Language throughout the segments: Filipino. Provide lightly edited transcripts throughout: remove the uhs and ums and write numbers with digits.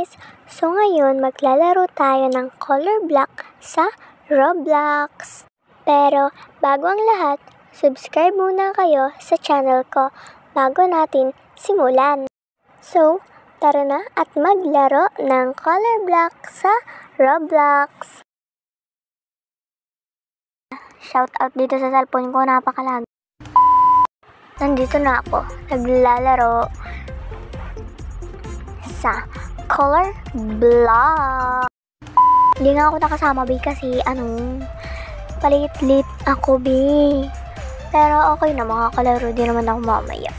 guys! So ngayon maglalaro tayo ng color block sa Roblox. Pero bago ang lahat, subscribe muna kayo sa channel ko bago natin simulan. So tara na at maglaro ng color block sa Roblox. Shout out dito sa cellphone ko, napakalag. Nandito na ako, naglalaro sa color block. Hindi nga ako nakasama, B, kasi palit-lit ako, B. Pero okay na, makakalaro din naman ako mamaya.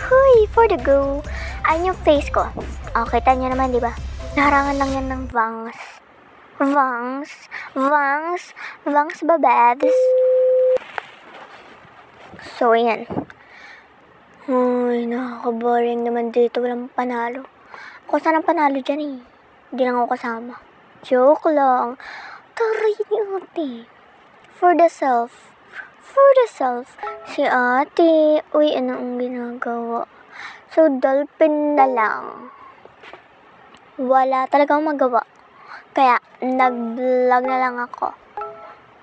Huy, for the go. Ayun yung face ko. Kita nyo naman, di ba? Naharangan lang yan ng Vangs. Vangs bababs. So, ayan. Ay, nakaka-boring naman dito. Walang panalo. Ako sana panalo dyan eh. Hindi lang ako kasama. Joke lang. Taray ni ate. For the self. Si ate. Uy, ano ang ginagawa? So, dolphin na lang. Wala talagang magawa. Kaya, nag-vlog na lang ako.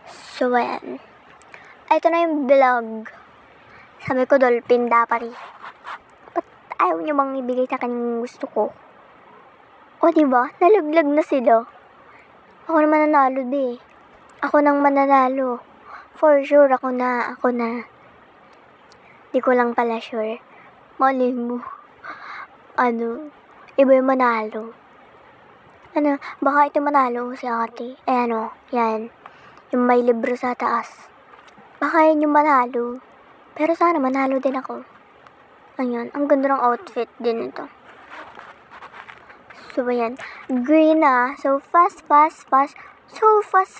So, ayan. Ito na yung vlog. Sabi ko, dolphin dapat eh. Ba't ayaw nyo bang ibigay sa kanyang gusto ko? O, diba? Nalaglag na sila. Ako naman nanalo, be. Ako nang mananalo. For sure, ako na. Di ko lang pala sure. Mali mo. Iba yung manalo. Baka ito manalo si ate. Yan. Yung may libro sa taas. Baka yun yung manalo. Pero sana manalo din ako. Ayan, ang ganda ng outfit din ito. So, ayan. Green na. So, fast. So, fast.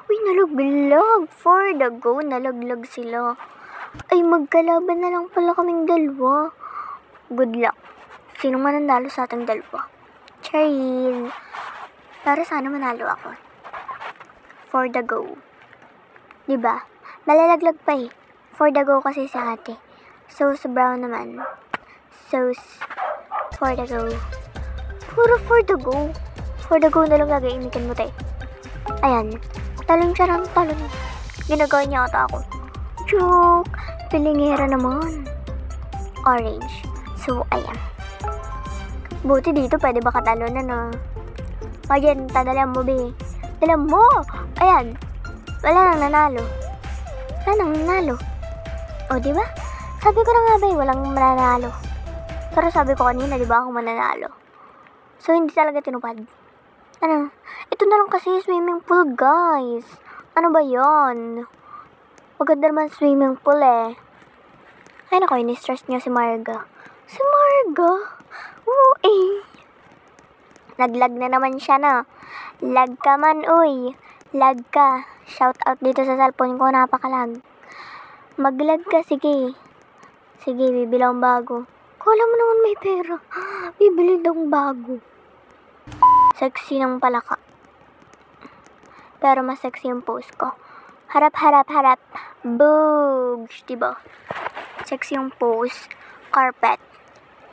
Uy, nalaglag. For the go, nalaglag sila. Ay, magkalaban na lang pala kaming dalawa. Good luck. Sino mananalo sa ating dalawa? Cheers. Pero sana manalo ako. For the go. Diba? Malalaglag pa eh. For the go kasi sa ate. So, sa brown naman. So, for the go. Puro for the go. For the go na lang gagawin mo tayo. Ayan. Talon siya ng talon. Ginagawa niya ata ako. Joke. Pilingera naman. Orange. So, ayan. Buti dito, pwede ba katalonan na? Magenta, dalam mo, be. Dalam mo! Ayan. Wala nang nanalo. O, diba? Sabi ko na nga ba, walang mananalo. Pero sabi ko kanina, diba ako mananalo? So, hindi talaga tinupad. Ito na lang kasi swimming pool, guys. Ano ba yon? Maganda naman swimming pool eh. Ay, naku, ini-stress niya si Marga. Naglag na naman siya na. Lag ka man, uy. Lag ka. Shout out dito sa cellphone ko, napakalag. Maglag ka, sige. Sige, bibili akong bago. Kala mo naman may pera. Bibili akong bago. Sexy ng palaka. Pero mas sexy yung pose ko. Harap. Boogs, diba? Sexy yung pose. Carpet.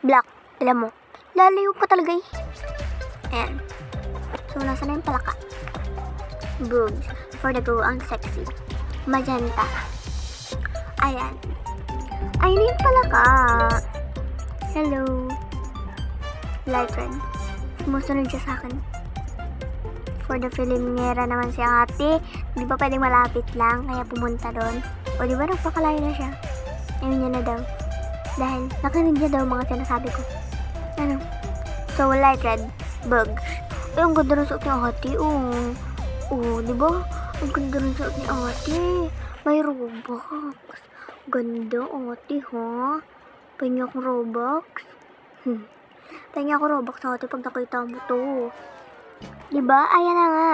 Black. Alam mo. Lalayo pa talaga eh. Ayan. So, nasa na yung palaka? Boogs. For the go, ang sexy. Magenta. Ayan. Ay, na yung palaka. Hello. Light red. Sumusunod siya sa akin. For the filingera naman si ate. Di ba pwedeng malapit lang, kaya pumunta doon. O di ba nagpakalayo na siya? Ayun niya na daw. Dahil nakinig niya daw mga sinasabi ko. So, light red. Bugs. Ay, ang ganda rin suot ni ate. Di ba? Ang ganda rin suot ni ate. May Robux. Ganda, ate, ha? Pahingi akong Robux. Pahingi ako Robux sa ate pag nakita mo to. Diba? Ayan na nga.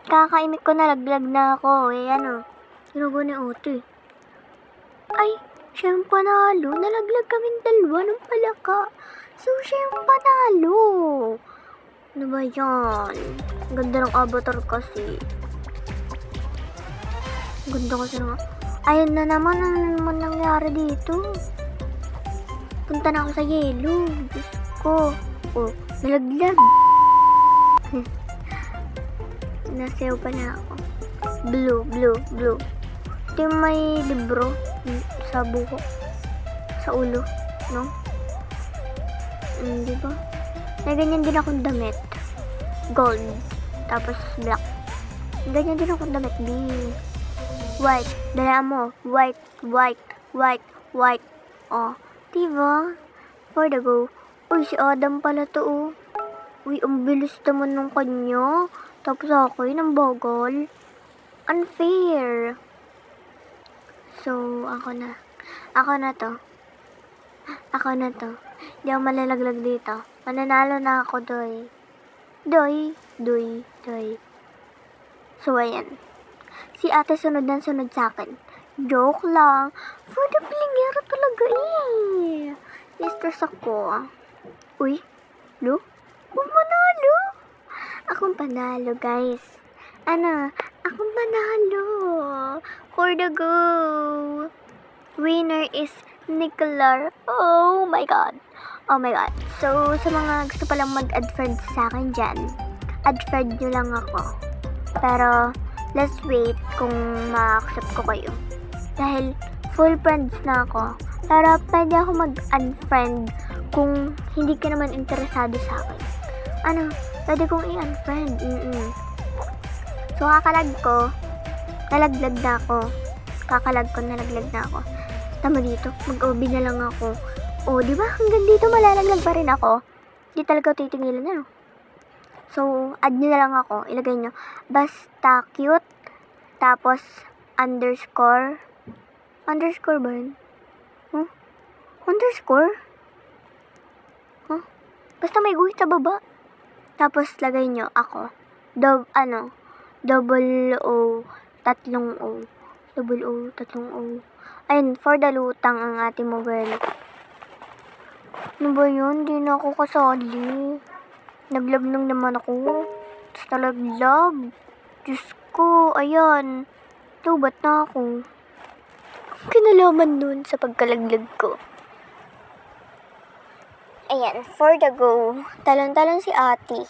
Kakaimik ko, nalaglag na ako. Ginagawa ni ate. Ay, siya yung panalo. Nalaglag kaming dalawa ng palaka. So, siya yung panalo. Ano ba yan? Ganda ng avatar kasi. Ganda kasi nga. Ayun na naman. Ano naman nangyari dito? Punta na ako sa yellow. Diyos ko. Oh, nalaglag. Nasayaw pa na ako. Blue, blue, blue. Ito yung may libro sa buhok. Sa ulo, no? Di ba? May ganyan din akong damit. Gold. Tapos black. Ganyan din akong damit. White. Dala mo. White, white, white, white. Oh, diba? For the go. Uy, si Adam pala to, oh. Uy, ang bilis naman ng kanya. Tapos akin, ang bagal. Unfair. So, ako na. Ako na to. Ako na to. Di ako malalaglag dito. Mananalo na ako, doy. Doy, doy, doy. So, ayan. Si ate sunod na sunod sa akin. Joke lang. For the plingero talaga eh. Mistress ako. Uy, lo? Manalo. Akong panalo, guys. Ano? Akong panalo. For the go. Winner is Nicolar. Oh my God. Oh my God. So, sa mga gusto palang mag-add friends sa akin dyan, add friend nyo lang ako. Pero, let's wait kung ma-accept ko kayo. Dahil, full friends na ako. Pero, pwede ako mag-unfriend kung hindi ka naman interesado sa akin. Ano? Pwede kong i-unfriend. So, kakalag ko. Nalaglag na ako. Kakalag ko, nalaglag na ako. Tama dito. Mag-OB na lang ako. O, di ba? Hanggang dito malalaglag pa rin ako. Di talaga titingilan na. So, add nyo na lang ako. Ilagay nyo. Basta cute. Tapos, underscore. Underscore ba yun? Huh? Underscore? Huh? Basta may guhit sa baba. Tapos, lagay nyo ako. Double O, tatlong O. Double O, tatlong O. Ayun, for the lutang ang ating mo, girl. Ano ba yun? Di na ako kasali. Naglag lang naman ako. Tapos nalaglag. Diyos ko, ayan. Tubat na ako. Kinalaman nun sa pagkalaglag ko. Ayan, for the go. Talon-talon si ate.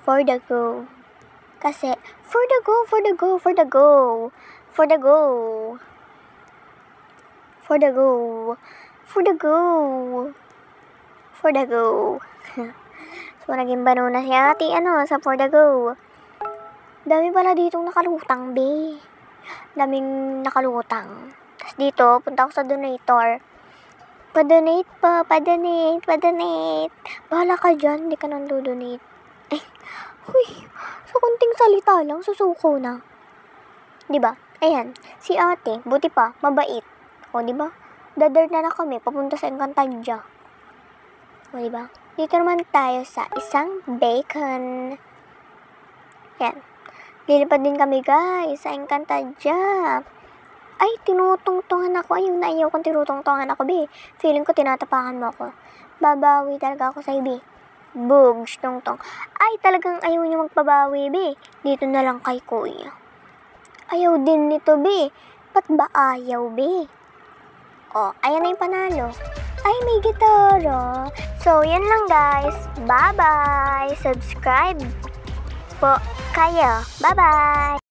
For the go. Kasi, for the go, for the go, for the go. For the go. For the go. For the go. For the go. So, naging bano na si ate, sa for the go. Dami pala ditong nakalutang, be. Daming nakalutang. Tapos dito, punta ako sa donator. Pa-donate pa, pa-donate, pa-donate. Bahala ka dyan, hindi ka nang do-donate. Ay, huy, sa kunting salita lang, susuko na. Diba? Ayan, si ate, buti pa, mabait. O, diba? Dadar na kami, papunta sa Encantadia. O, diba? Dito naman tayo sa isang bacon. Yan. Lilipad din kami, guys, sa Encantadia. Ay, tinutungtungan ako. Ayun, naiyaw kong tinutungtungan ako, be. Feeling ko tinatapakan mo ako. Babawi talaga ako sa ibe. Bugs, tungtong. Ay, talagang ayaw niyo magpabawi, be. Dito na lang kay kuya. Ayaw din nito, be. Ba't ba ayaw, be? Oh, ayan na yung panalo. Ay, may gitara. So, yan lang, guys. Bye-bye. Subscribe po kayo. Bye-bye.